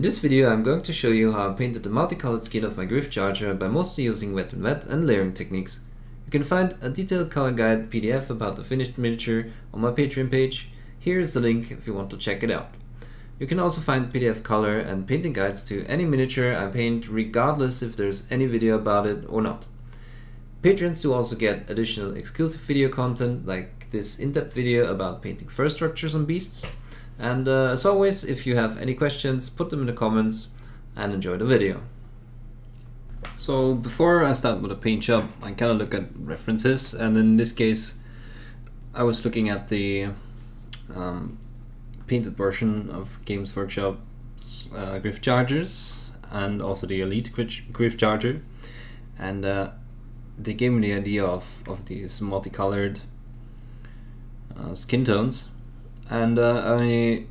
this video I'm going to show you how I painted the multicolored skin of my Gryphcharger by mostly using wet and wet and layering techniques. You can find a detailed color guide PDF about the finished miniature on my Patreon page. Here is the link if you want to check it out. You can also find PDF color and painting guides to any miniature I paint, regardless if there's any video about it or not. Patrons do also get additional exclusive video content like this in-depth video about painting fur structures on beasts. And as always, if you have any questions, put them in the comments and enjoy the video. So before I start with a paint job, I kind of look at references, and in this case I was looking at the painted version of Games Workshop's Gryphchargers and also the Elite Gryphcharger, and they gave me the idea of these multicolored skin tones, and I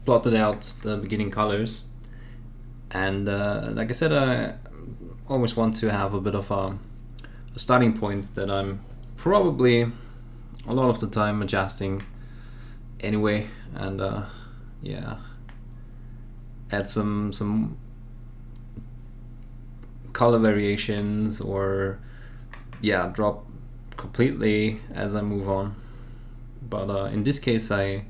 plotted out the beginning colors, and like I said, I always want to have a bit of a starting point that I'm probably a lot of the time adjusting anyway, and yeah, add some color variations, or yeah, drop completely as I move on. But in this case I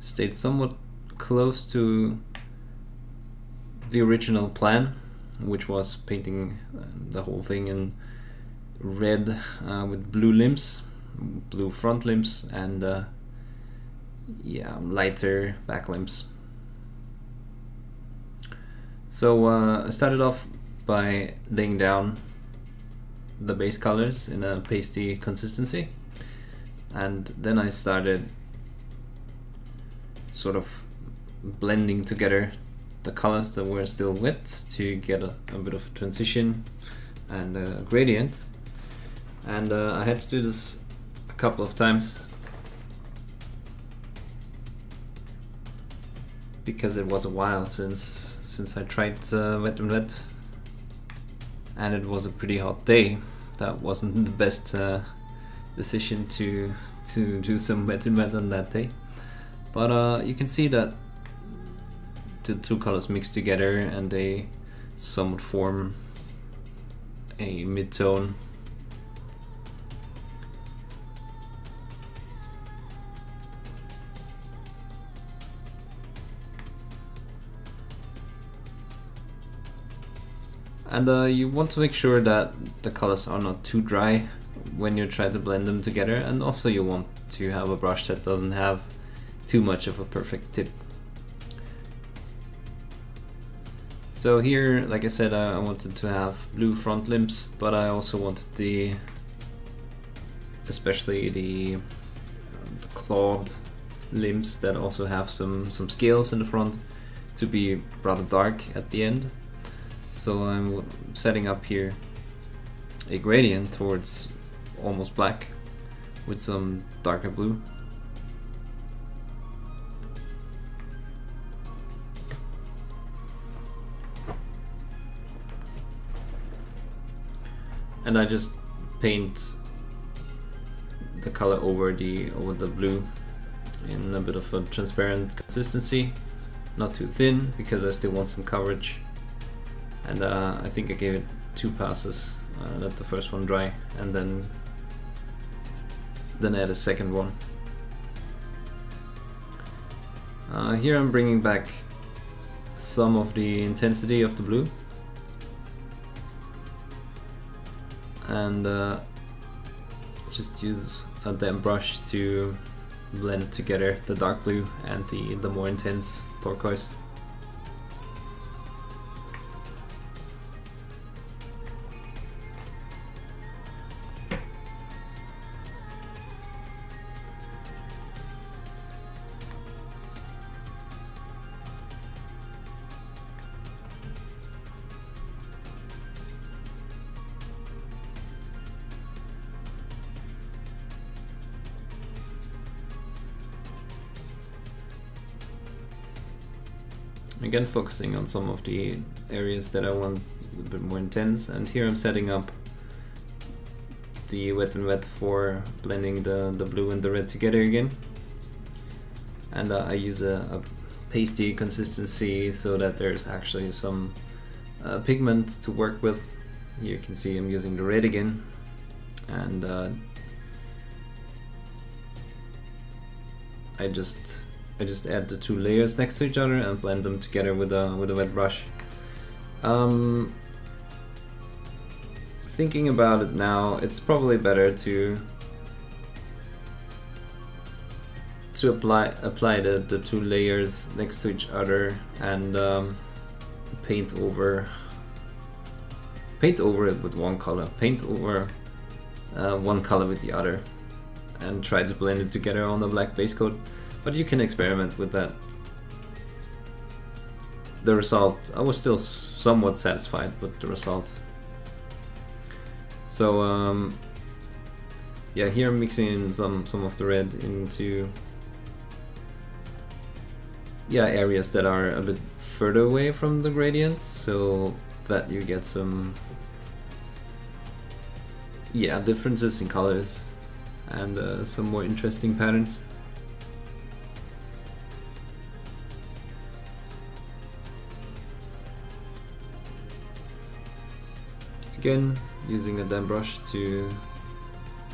stayed somewhat close to the original plan, which was painting the whole thing in red with blue limbs, blue front limbs, and yeah, lighter back limbs. So I started off by laying down the base colors in a pasty consistency, and then I started sort of blending together the colors that were still wet to get a bit of transition and a gradient. And I had to do this a couple of times because it was a while since I tried wet and wet, and it was a pretty hot day. That wasn't the best decision to do some wet and wet on that day, but you can see that the two colors mix together and they somewhat form a mid-tone. And you want to make sure that the colors are not too dry when you try to blend them together, and also you want to have a brush that doesn't have too much of a perfect tip. So here, like I said, I wanted to have blue front limbs, but I also wanted especially the clawed limbs that also have some scales in the front to be rather dark at the end. So I'm setting up here a gradient towards almost black with some darker blue. And I just paint the color over the blue in a bit of a transparent consistency, not too thin because I still want some coverage. And I think I gave it 2 passes, let the first one dry, and then add a second one. Here I'm bringing back some of the intensity of the blue, and just use a damp brush to blend together the dark blue and the more intense turquoise. Again, focusing on some of the areas that I want a bit more intense, and here I'm setting up the wet and wet for blending the blue and the red together again. And I use a pasty consistency so that there's actually some pigment to work with. Here you can see I'm using the red again, and I just add the two layers next to each other and blend them together with a wet brush. Thinking about it now, it's probably better to apply the two layers next to each other and paint over it with one color, paint over one color with the other, and try to blend it together on the black base coat. But you can experiment with that. The result, I was still somewhat satisfied with the result. So yeah, here I'm mixing in some of the red into areas that are a bit further away from the gradients, so that you get some differences in colors and some more interesting patterns. Again, using a damp brush to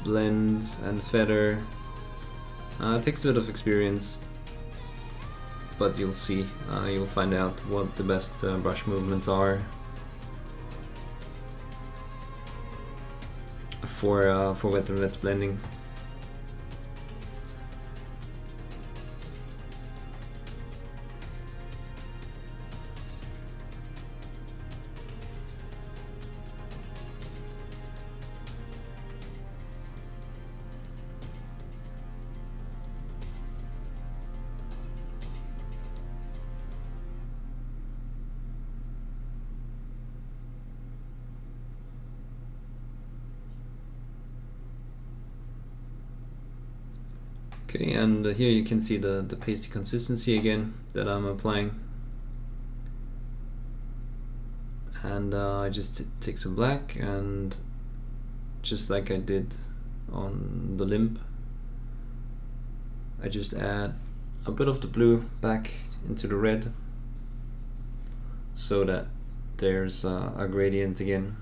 blend and feather. It takes a bit of experience, but you'll see, you'll find out what the best brush movements are for wet and wet blending. Okay, and here you can see the pasty consistency again that I'm applying. And I just take some black, and just like I did on the limb, I just add a bit of the blue back into the red so that there's a gradient again.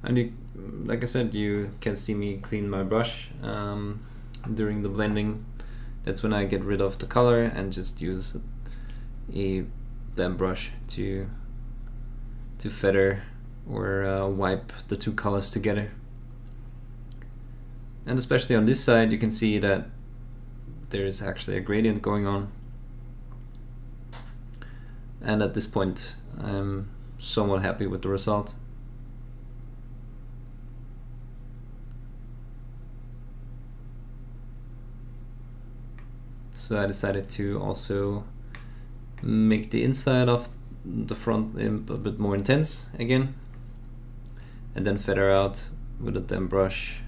And you, like I said, you can see me clean my brush during the blending. That's when I get rid of the color and just use a damp brush to feather or wipe the two colors together. And especially on this side, you can see that there is actually a gradient going on. And at this point, I'm somewhat happy with the result. So I decided to also make the inside of the front limb a bit more intense again, and then feather out with a damp brush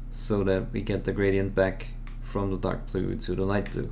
so that we get the gradient back from the dark blue to the light blue.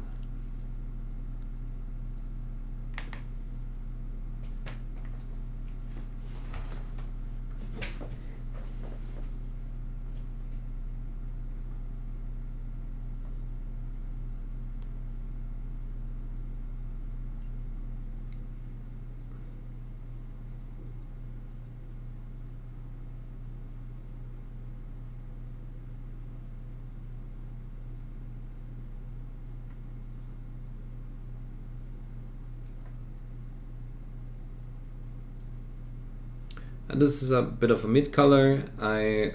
And this is a bit of a mid color. I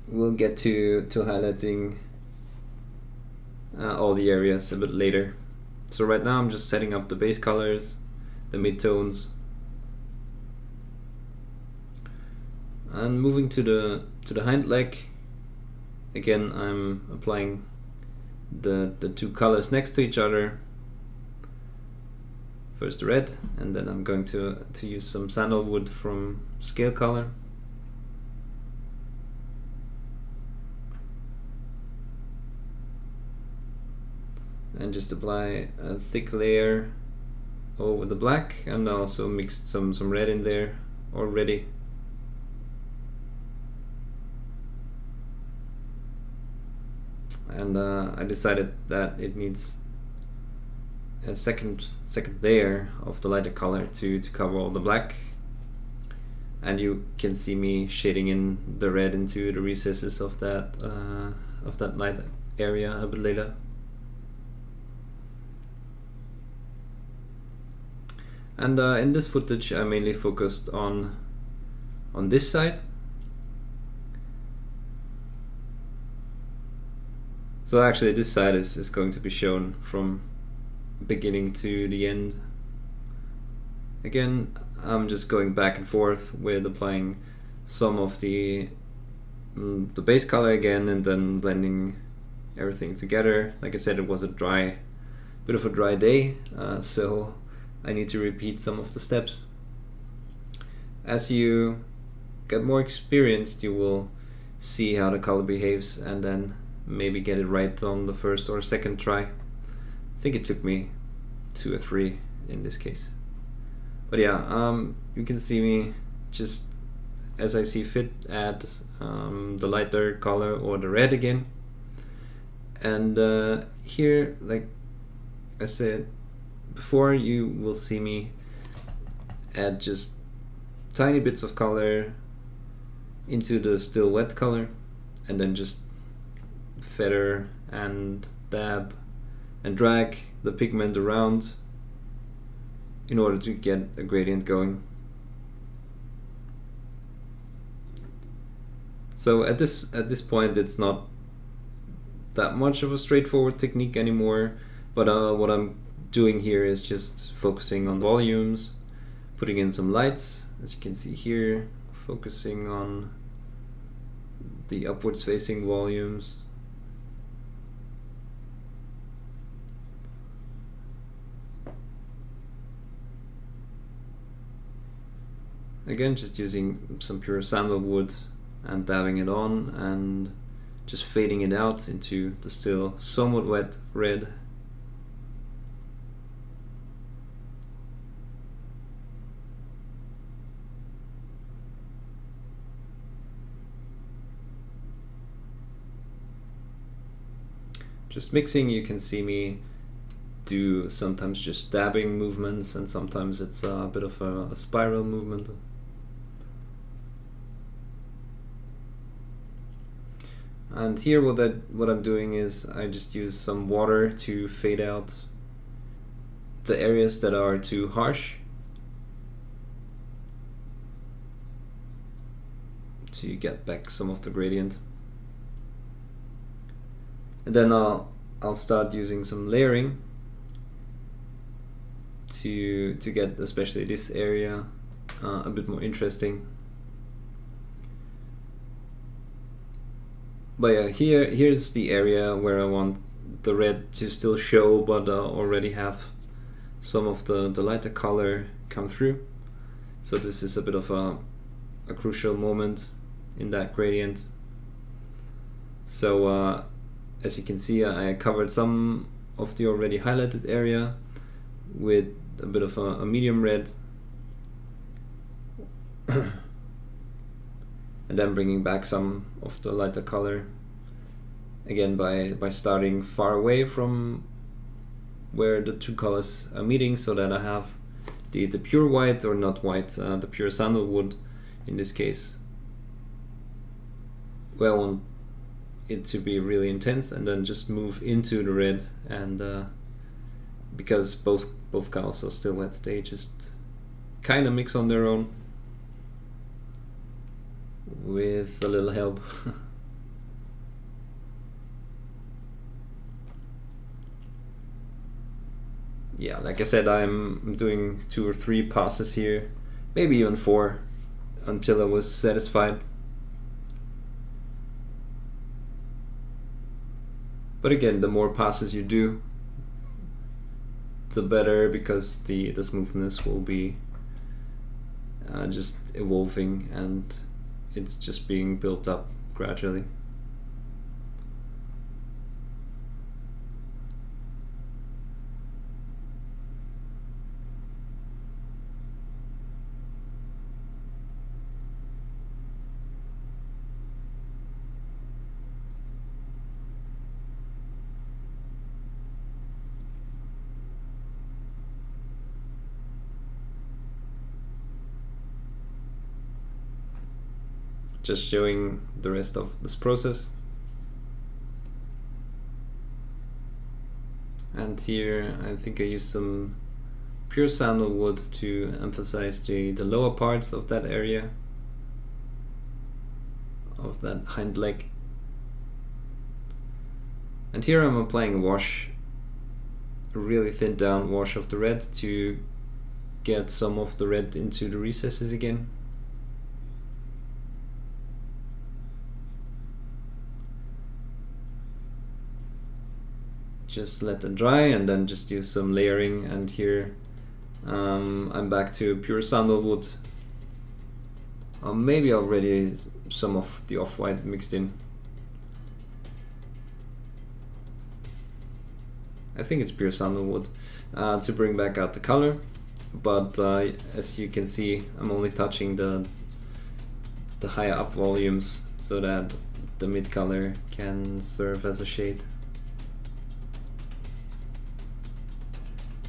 will get to highlighting all the areas a bit later. So right now I'm just setting up the base colors, the midtones, and moving to the hind leg. Again, I'm applying the two colors next to each other. First the red, and then I'm going to use some sandalwood from Scale Color. and just apply a thick layer over the black, and also mixed some red in there already. And I decided that it needs a second layer of the lighter color to cover all the black. And you can see me shading in the red into the recesses of that light area a bit later. And in this footage I mainly focused on this side. So actually this side is going to be shown from beginning to the end. Again, I'm just going back and forth with applying some of the base color again, and then blending everything together. Like I said, it was a bit of a dry day, so I need to repeat some of the steps. As you get more experienced, you will see how the color behaves and then maybe get it right on the first or second try. I think it took me 2 or 3 in this case. But yeah, you can see me just as I see fit add the lighter color or the red again. And here, like I said before, you will see me add just tiny bits of color into the still wet color, and then just feather and dab and drag the pigment around in order to get a gradient going. So at this point it's not that much of a straightforward technique anymore, but what I'm doing here is just focusing on volumes, putting in some lights, as you can see here, focusing on the upwards facing volumes. Again, just using some pure sandalwood and dabbing it on and just fading it out into the still somewhat wet red. Just mixing, you can see me do sometimes just dabbing movements, and sometimes it's a bit of a spiral movement. And here what I'm doing is I just use some water to fade out the areas that are too harsh, to get back some of the gradient. And then I'll start using some layering to get especially this area a bit more interesting. But yeah, here's the area where I want the red to still show, but already have some of the lighter color come through. So this is a bit of a crucial moment in that gradient. So as you can see, I covered some of the already highlighted area with a bit of a medium red, and then bringing back some of the lighter color, again by starting far away from where the two colors are meeting, so that I have the pure white, or not white, the pure sandalwood in this case, where I want it to be really intense, and then just move into the red. And because both colors are still wet, they just kind of mix on their own with a little help. Yeah, like I said, I'm doing 2 or 3 passes here, maybe even 4, until I was satisfied. But again, the more passes you do, the better, because the smoothness will be just evolving, and it's just being built up gradually. just showing the rest of this process. And here I think I used some pure sandalwood to emphasize the lower parts of that area, of that hind leg. And here I'm applying a wash, a really thin down wash of the red to get some of the red into the recesses again. Just let it dry and then just do some layering. And here I'm back to pure sandalwood. Maybe already some of the off-white mixed in. I think it's pure sandalwood to bring back out the color, but as you can see, I'm only touching the higher up volumes so that the mid color can serve as a shade.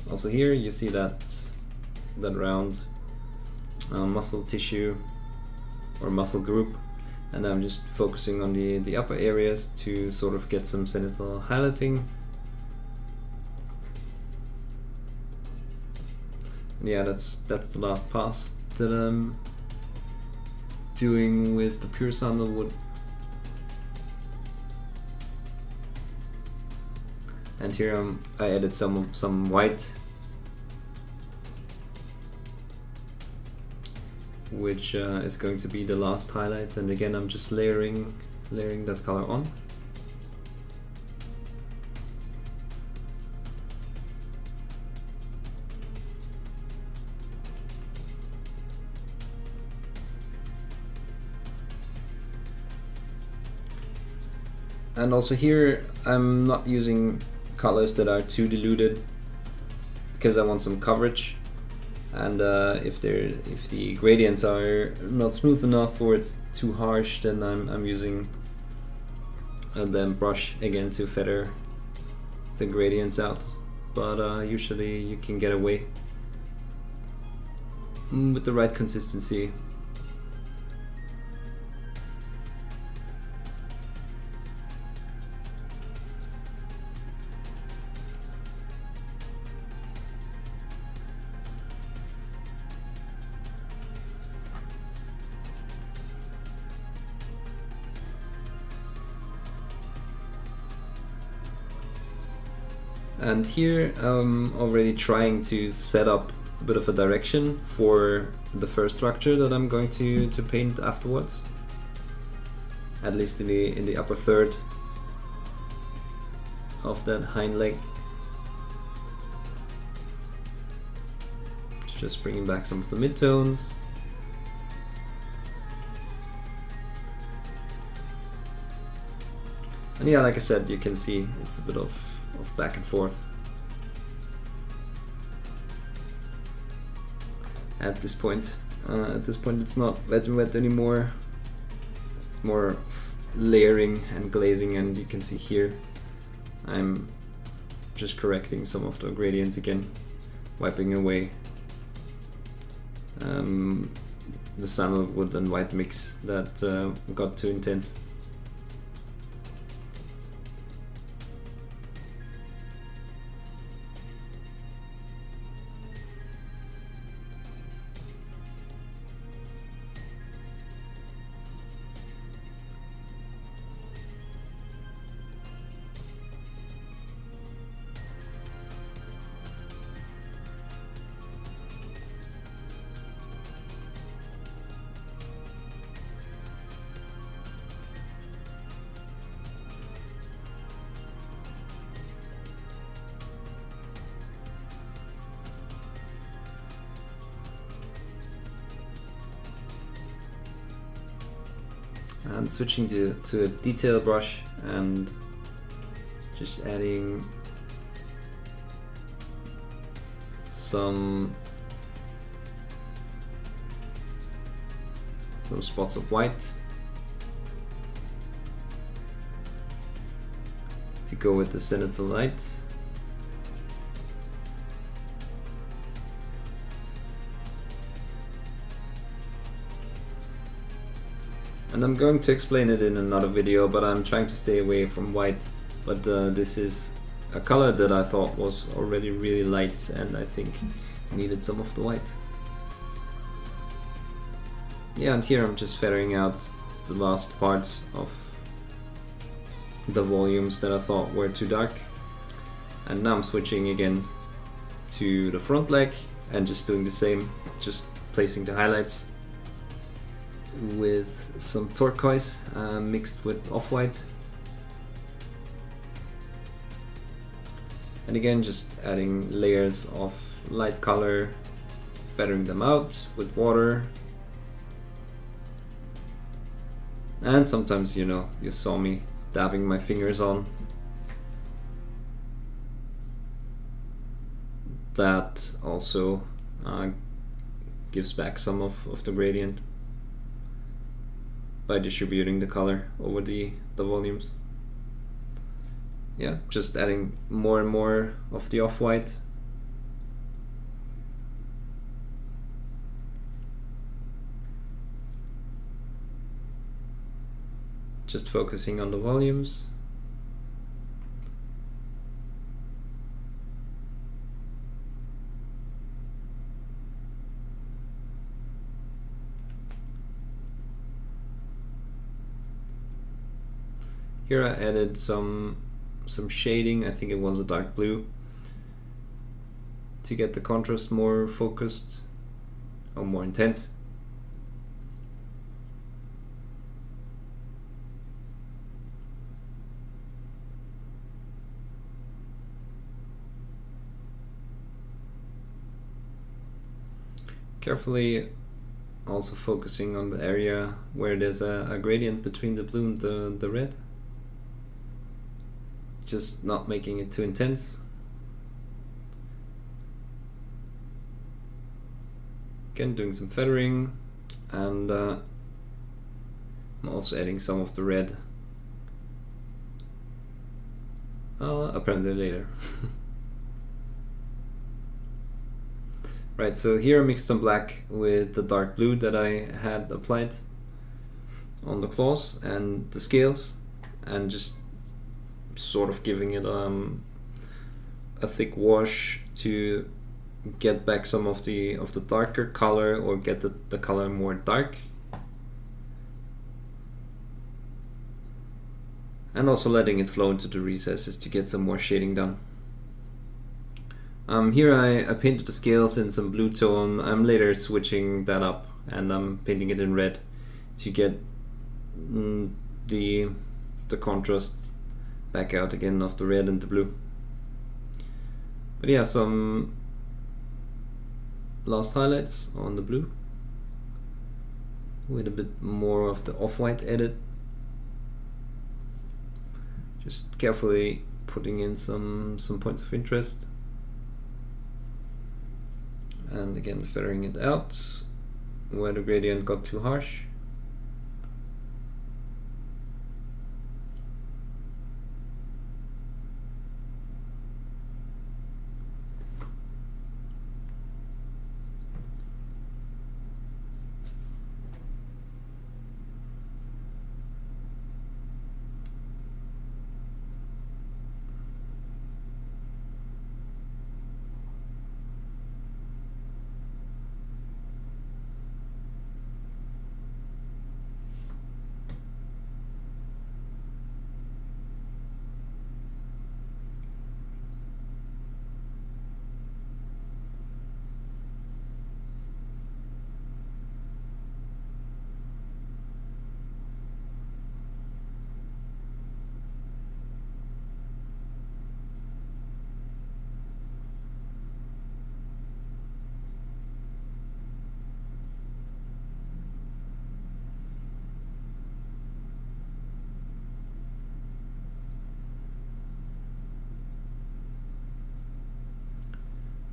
Also here you see that round muscle tissue or muscle group, and I'm just focusing on the upper areas to sort of get some zenithal highlighting. And yeah, that's the last pass that I'm doing with the pure sandalwood. And here I added some white, which is going to be the last highlight. And again, I'm just layering that color on. And also here, I'm not using colors that are too diluted because I want some coverage. And if the gradients are not smooth enough or it's too harsh, then I'm using the brush again to feather the gradients out. But usually you can get away with the right consistency. And here I'm already trying to set up a bit of a direction for the first structure that I'm going to paint afterwards. At least in the upper third of that hind leg. Just bringing back some of the midtones. And yeah, like I said, you can see it's a bit of back and forth. At this point it's not wet and wet anymore. It's more layering and glazing, and you can see here I'm just correcting some of the gradients again, wiping away the sandalwood and white mix that got too intense. And switching to a detail brush and just adding some spots of white to go with the zenithal light. And I'm going to explain it in another video, but I'm trying to stay away from white. But this is a color that I thought was already really light, and I think needed some of the white. Yeah, and here I'm just feathering out the last parts of the volumes that I thought were too dark. And now I'm switching again to the front leg and just doing the same, just placing the highlights with some turquoise mixed with off-white. And again, just adding layers of light color, feathering them out with water. And sometimes, you know, you saw me dabbing my fingers on. That also gives back some of the gradient by distributing the color over the volumes. Yeah, just adding more and more of the off-white. Just focusing on the volumes. Here I added some shading, I think it was a dark blue, to get the contrast more focused or more intense. Carefully also focusing on the area where there's a gradient between the blue and the red. Just not making it too intense. Again, doing some feathering, and I'm also adding some of the red. Apparently later. Right, so here I mixed some black with the dark blue that I had applied on the claws and the scales, and just sort of giving it a thick wash to get back some of the darker color, or get the color more dark, and also letting it flow into the recesses to get some more shading done. Here I painted the scales in some blue tone. I'm later switching that up and I'm painting it in red to get the contrast back out again of the red and the blue. But yeah, some last highlights on the blue with a bit more of the off-white added. Just carefully putting in some points of interest. And again, feathering it out where the gradient got too harsh.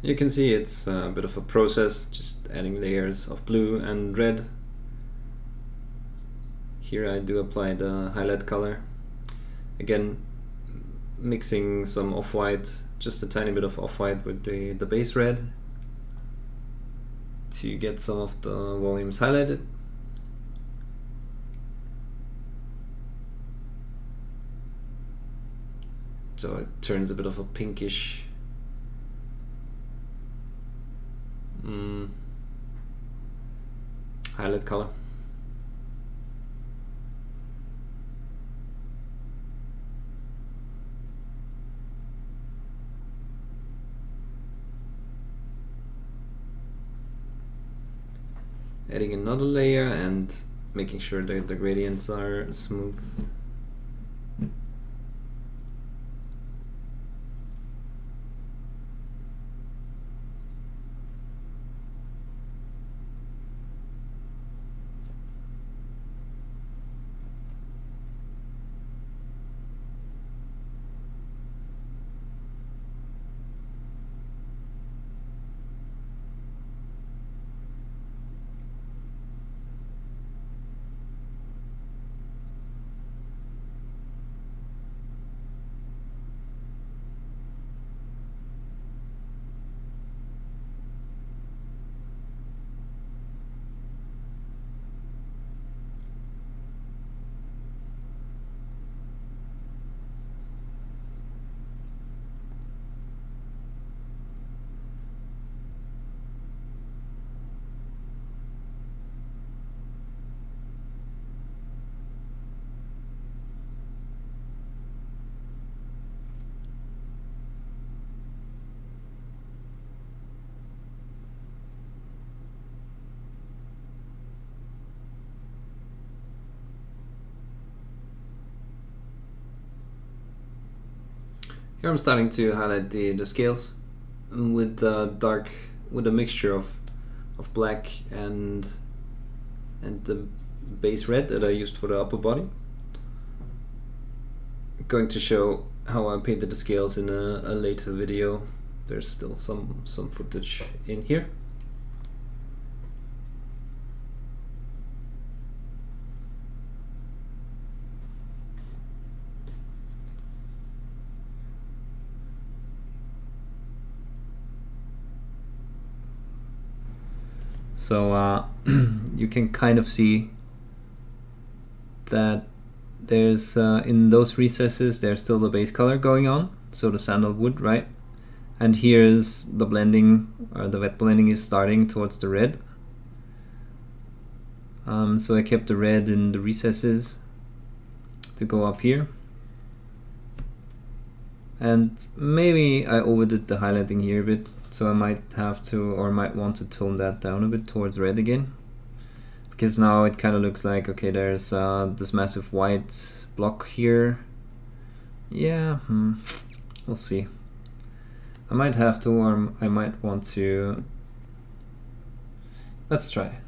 You can see it's a bit of a process, just adding layers of blue and red. Here I do apply the highlight color. Again, mixing some off-white, just a tiny bit of off-white with the base red to get some of the volumes highlighted. so it turns a bit of a pinkish highlight color. Adding another layer and making sure that the gradients are smooth. Here I'm starting to highlight the scales with a mixture of black and the base red that I used for the upper body. I'm going to show how I painted the scales in a later video. There's still some footage in here. So you can kind of see that there's in those recesses there's still the base color going on, so the sandalwood, right? And here's the blending, or the wet blending is starting towards the red. So I kept the red in the recesses to go up here. And maybe I overdid the highlighting here a bit, so I might have to, or might want to tone that down a bit towards red again. Because now it kind of looks like, okay, there's this massive white block here. Yeah, we'll see. I might have to, or I might want to. Let's try.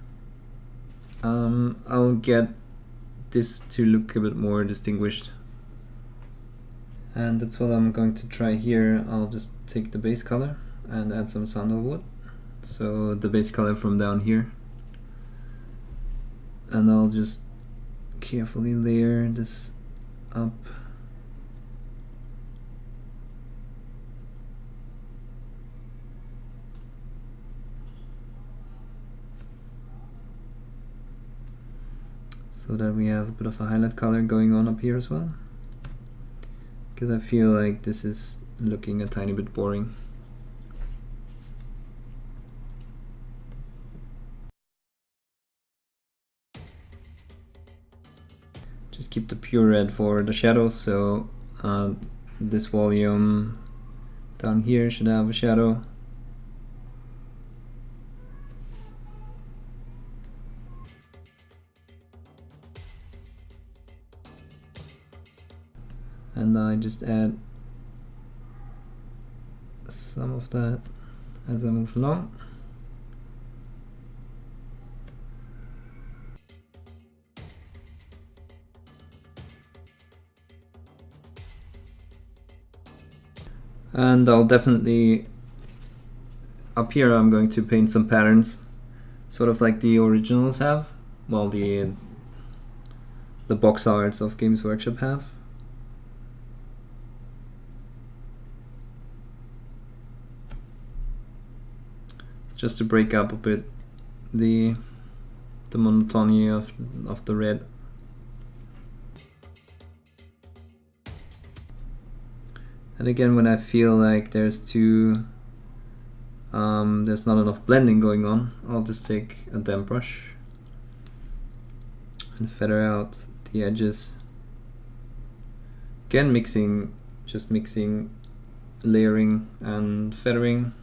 I'll get this to look a bit more distinguished. And that's what I'm going to try here. I'll just take the base color and add some sandalwood. So the base color from down here. And I'll just carefully layer this up. So that we have a bit of a highlight color going on up here as well. Because I feel like this is looking a tiny bit boring. Just keep the pure red for the shadows, so this volume down here should have a shadow. And I just add some of that as I move along. And I'll definitely, up here I'm going to paint some patterns, sort of like the originals have, well, the box arts of Games Workshop have. Just to break up a bit the monotony of the red. And again, when I feel like there's not enough blending going on, I'll just take a damp brush and feather out the edges. Again, just mixing layering and feathering.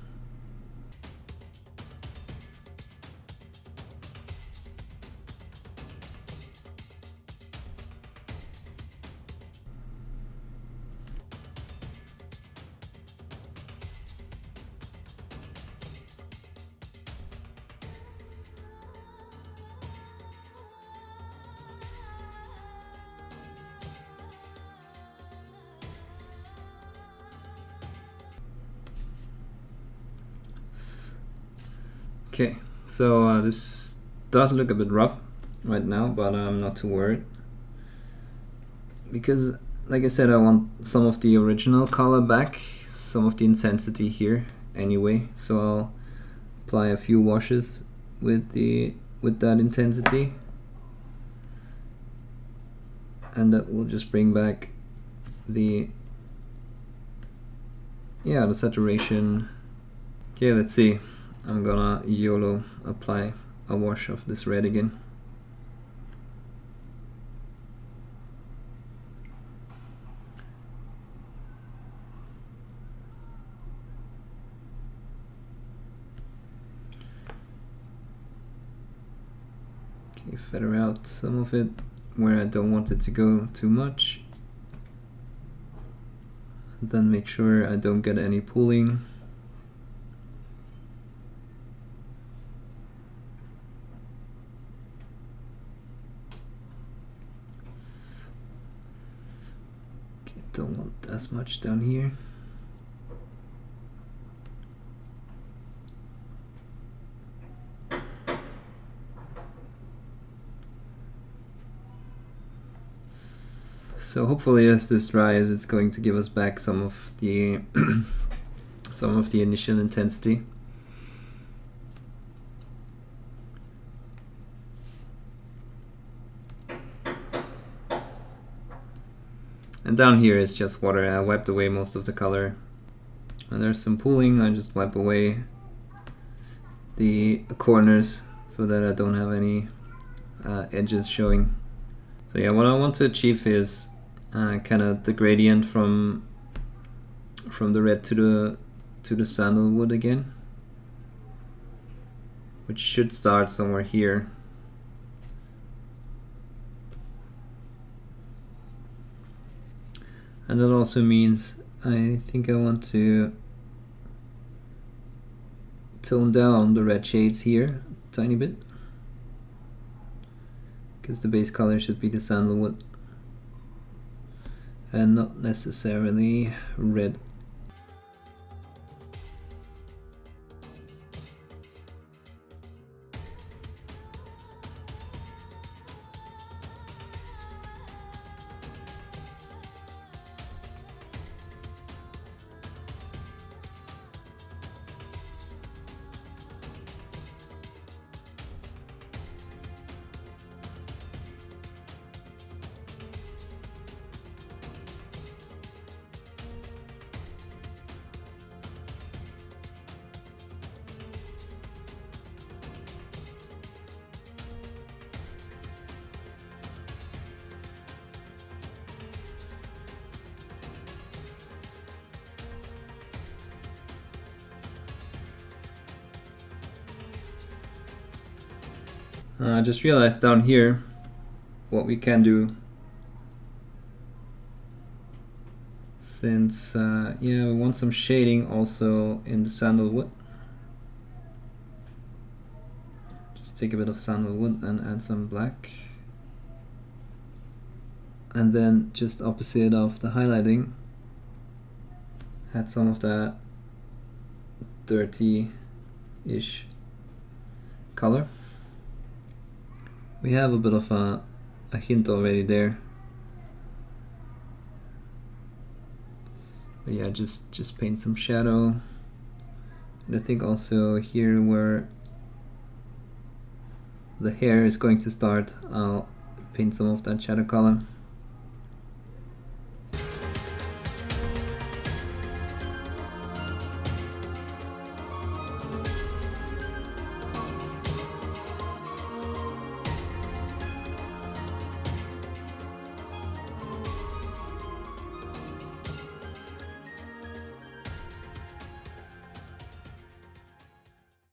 Okay, so this does look a bit rough right now, but I'm not too worried, because like I said, I want some of the original color back, some of the intensity here anyway, so I'll apply a few washes with that intensity, and that will just bring back the saturation. Okay, let's see. I'm gonna YOLO apply a wash of this red again. Okay, feather out some of it where I don't want it to go too much. And then make sure I don't get any pooling. Don't want as much down here. So hopefully, as this dries, it's going to give us back some of the initial intensity. And down here is just water. I wiped away most of the color. And there's some pooling. I just wipe away the corners so that I don't have any edges showing. So yeah, what I want to achieve is kind of the gradient from the red to the sandalwood again, which should start somewhere here. And that also means I think I want to tone down the red shades here a tiny bit, because the base color should be the sandalwood and not necessarily red. I just realized down here what we can do, since yeah, we want some shading also in the sandalwood. Just take a bit of sandalwood and add some black, and then just opposite of the highlighting, add some of that dirty-ish color. We have a bit of a hint already there. But yeah, just paint some shadow. And I think also here where the hair is going to start, I'll paint some of that shadow color.